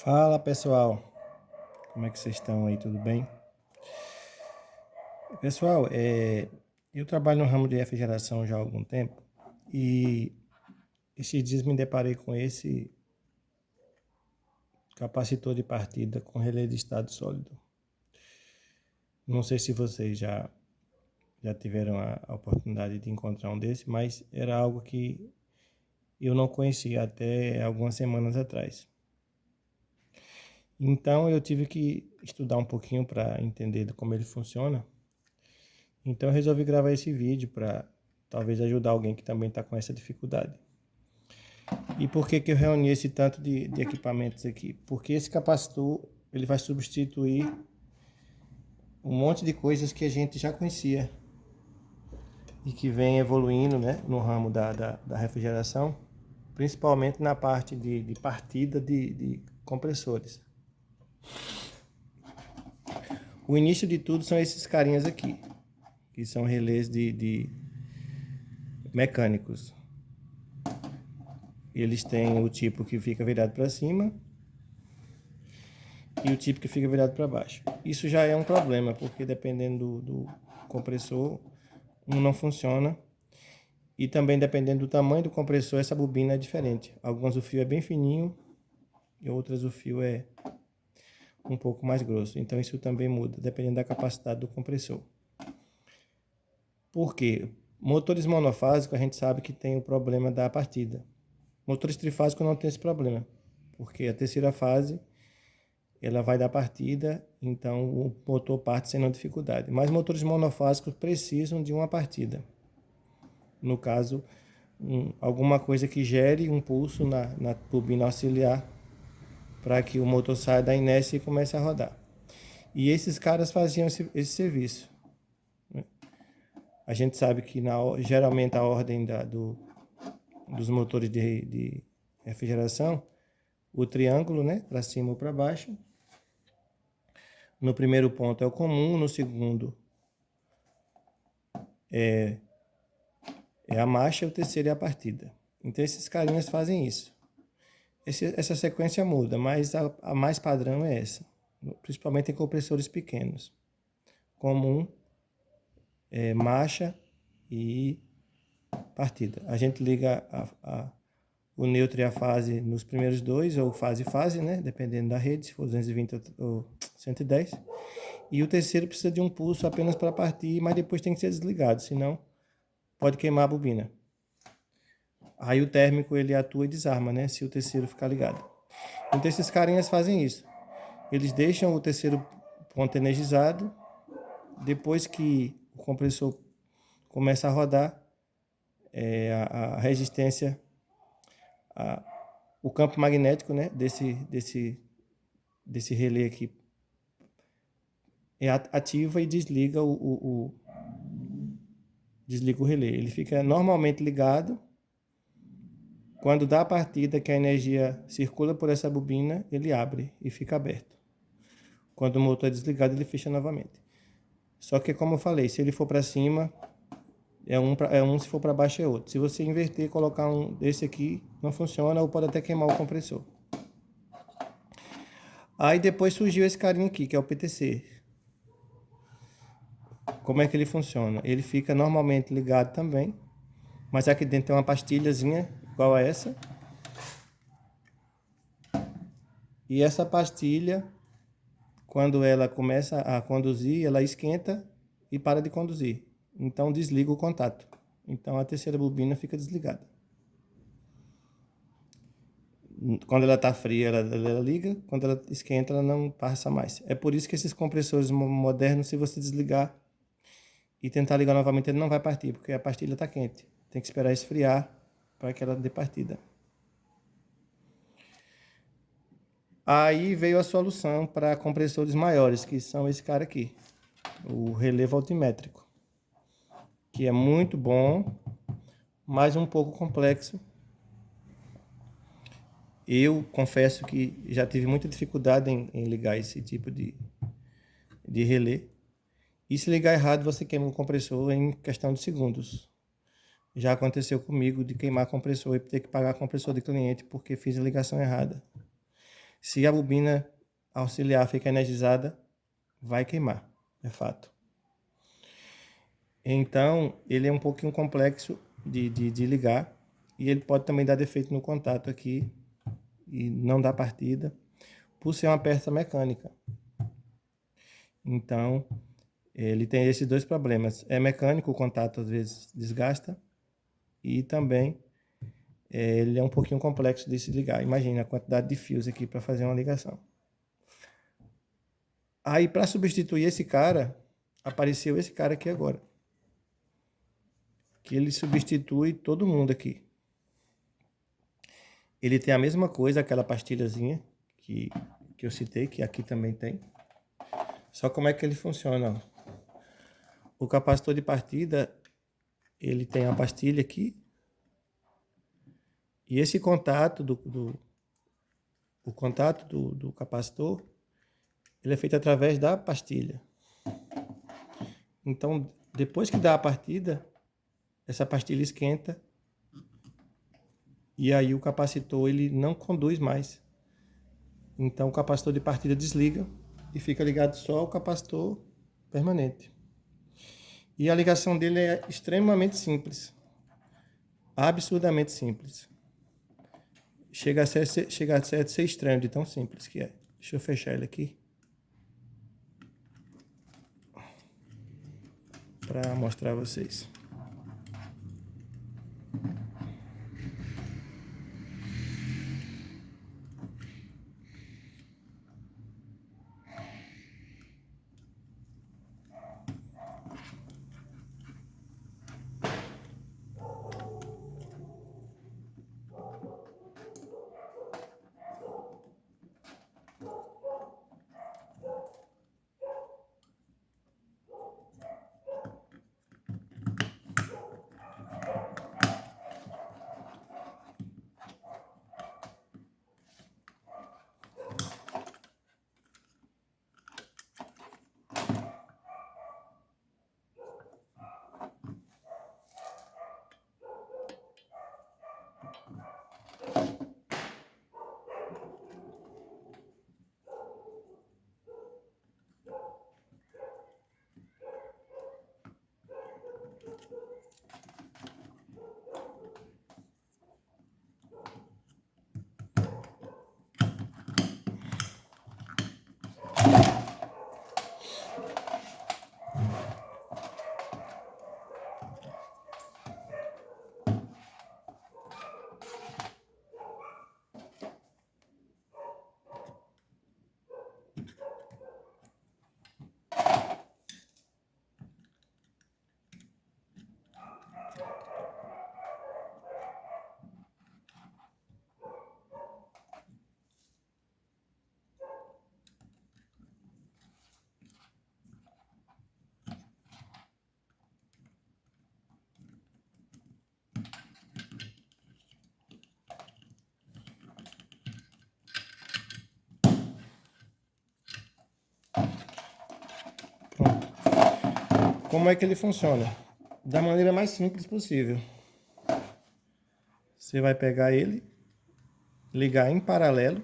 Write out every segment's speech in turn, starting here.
Fala pessoal, como é que vocês estão aí? Tudo bem? Pessoal, eu trabalho no ramo de refrigeração já há algum tempo e esses dias me deparei com esse capacitor de partida com relé de estado sólido. Não sei se vocês já tiveram a oportunidade de encontrar um desse, mas era algo que eu não conhecia até algumas semanas atrás. Então eu tive que estudar um pouquinho para entender como ele funciona. Então eu resolvi gravar esse vídeo para talvez ajudar alguém que também está com essa dificuldade. E por que eu reuni esse tanto de equipamentos aqui? Porque esse capacitor ele vai substituir um monte de coisas que a gente já conhecia e que vem evoluindo, né, no ramo da refrigeração, principalmente na parte de partida de compressores. O início de tudo são esses carinhas aqui, que são relés de mecânicos. Eles têm o tipo que fica virado para cima e o tipo que fica virado para baixo. Isso já é um problema, porque dependendo do compressor, um não funciona. E também dependendo do tamanho do compressor, essa bobina é diferente. Algumas o fio é bem fininho e outras o fio é um pouco mais grosso. Então isso também muda, dependendo da capacidade do compressor. Por quê? Motores monofásicos a gente sabe que tem o problema da partida. Motores trifásicos não tem esse problema, porque a terceira fase ela vai dar partida, então o motor parte sem nenhuma dificuldade. Mas motores monofásicos precisam de uma partida. No caso, alguma coisa que gere um pulso na bobina auxiliar para que o motor saia da inércia e comece a rodar. E esses caras faziam esse serviço. A gente sabe que geralmente a ordem dos motores de refrigeração, o triângulo, né, para cima ou para baixo. No primeiro ponto é o comum, no segundo é a marcha, o terceiro é a partida. Então esses carinhas fazem isso. Essa sequência muda, mas a mais padrão é essa, principalmente em compressores pequenos. Comum, marcha e partida. A gente liga o neutro e a fase nos primeiros dois, ou fase, né? Dependendo da rede, se for 220 ou 110. E o terceiro precisa de um pulso apenas para partir, mas depois tem que ser desligado, senão pode queimar a bobina. Aí o térmico ele atua e desarma, né? Se o terceiro ficar ligado. Então esses carinhas fazem isso. Eles deixam o terceiro ponto energizado. Depois que o compressor começa a rodar, a resistência, o campo magnético, né, desse relé aqui ativa e desliga desliga o relé. Ele fica normalmente ligado. Quando dá a partida que a energia circula por essa bobina, ele abre e fica aberto. Quando o motor é desligado, ele fecha novamente. Só que, como eu falei, se ele for para cima, é um, se for para baixo é outro. Se você inverter e colocar um desse aqui, não funciona ou pode até queimar o compressor. Aí depois surgiu esse carinha aqui, que é o PTC. Como é que ele funciona? Ele fica normalmente ligado também, mas aqui dentro tem uma pastilhazinha igual a essa. E essa pastilha, quando ela começa a conduzir, ela esquenta e para de conduzir. Então desliga o contato. Então a terceira bobina fica desligada. Quando ela está fria, ela liga. Quando ela esquenta, ela não passa mais. É por isso que esses compressores modernos, se você desligar e tentar ligar novamente, ele não vai partir, porque a pastilha está quente. Tem que esperar esfriar para que ela dê partida. Aí veio a solução para compressores maiores, que são esse cara aqui, o relé voltimétrico, que é muito bom, mas um pouco complexo. Eu confesso que já tive muita dificuldade em ligar esse tipo de relé. E se ligar errado, você queima o compressor em questão de segundos. Já aconteceu comigo de queimar compressor e ter que pagar compressor de cliente porque fiz a ligação errada. Se a bobina auxiliar fica energizada, vai queimar, é fato. Então, ele é um pouquinho complexo de ligar, e ele pode também dar defeito no contato aqui, e não dar partida, por ser uma peça mecânica. Então, ele tem esses dois problemas. É mecânico, o contato às vezes desgasta, e também ele é um pouquinho complexo de se ligar. Imagina a quantidade de fios aqui para fazer uma ligação. Aí, para substituir esse cara, apareceu esse cara aqui agora, que ele substitui todo mundo aqui. Ele tem a mesma coisa, aquela pastilhazinha que eu citei, que aqui também tem. Só como é que ele funciona? O capacitor de partida, ele tem a pastilha aqui, e esse contato do capacitor, ele é feito através da pastilha. Então, depois que dá a partida, essa pastilha esquenta, e aí o capacitor ele não conduz mais. Então, o capacitor de partida desliga e fica ligado só o capacitor permanente. E a ligação dele é extremamente simples, absurdamente simples. Chega a ser estranho de tão simples que é. Deixa eu fechar ele aqui para mostrar a vocês. Pronto. Como é que ele funciona? Da maneira mais simples possível. Você vai pegar ele, ligar em paralelo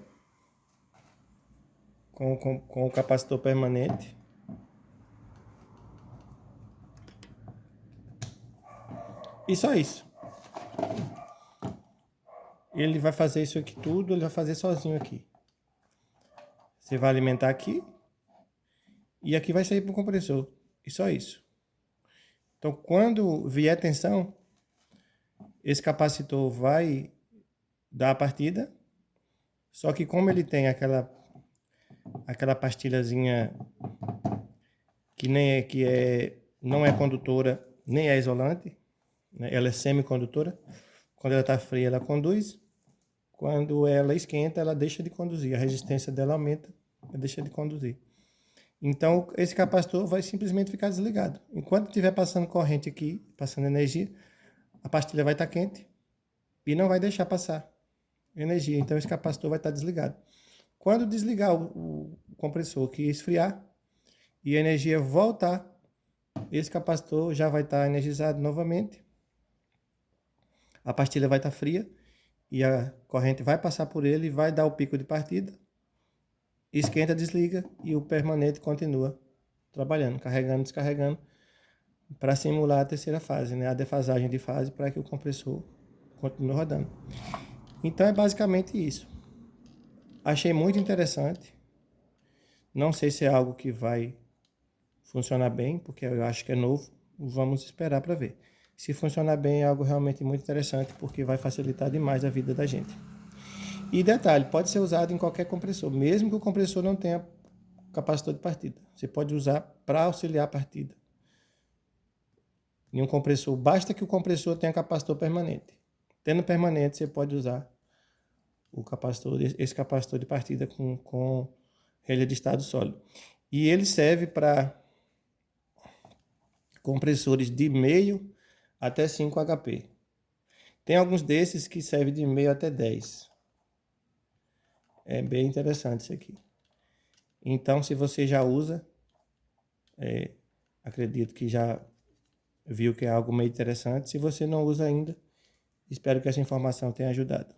com o capacitor permanente. E só isso. Ele vai fazer isso aqui tudo, ele vai fazer sozinho aqui. Você vai alimentar aqui e aqui vai sair para o compressor. E só isso. Então, quando vier tensão, esse capacitor vai dar a partida, só que como ele tem aquela pastilhazinha não é condutora nem é isolante, né? Ela é semicondutora. Quando ela está fria, ela conduz. Quando ela esquenta, ela deixa de conduzir. A resistência dela aumenta, ela deixa de conduzir. Então, esse capacitor vai simplesmente ficar desligado. Enquanto estiver passando corrente aqui, passando energia, a pastilha vai estar quente e não vai deixar passar energia. Então, esse capacitor vai estar desligado. Quando desligar o compressor que esfriar e a energia voltar, esse capacitor já vai estar energizado novamente. A pastilha vai estar fria e a corrente vai passar por ele e vai dar o pico de partida. esquenta, desliga e o permanente continua trabalhando, carregando, descarregando, para simular a terceira fase, né? A defasagem de fase para que o compressor continue rodando. Então é basicamente isso. Achei muito interessante. Não sei se é algo que vai funcionar bem, porque eu acho que é novo. Vamos esperar para ver. Se funcionar bem, é algo realmente muito interessante, porque vai facilitar demais a vida da gente. E detalhe, pode ser usado em qualquer compressor, mesmo que o compressor não tenha capacitor de partida. Você pode usar para auxiliar a partida. Em um compressor, basta que o compressor tenha capacitor permanente. Tendo permanente, você pode usar o capacitor, esse capacitor de partida com relha de estado sólido. E ele serve para compressores de meio até 5 HP. Tem alguns desses que servem de meio até 10. É bem interessante isso aqui. Então, se você já usa, acredito que já viu que é algo meio interessante. Se você não usa ainda, espero que essa informação tenha ajudado.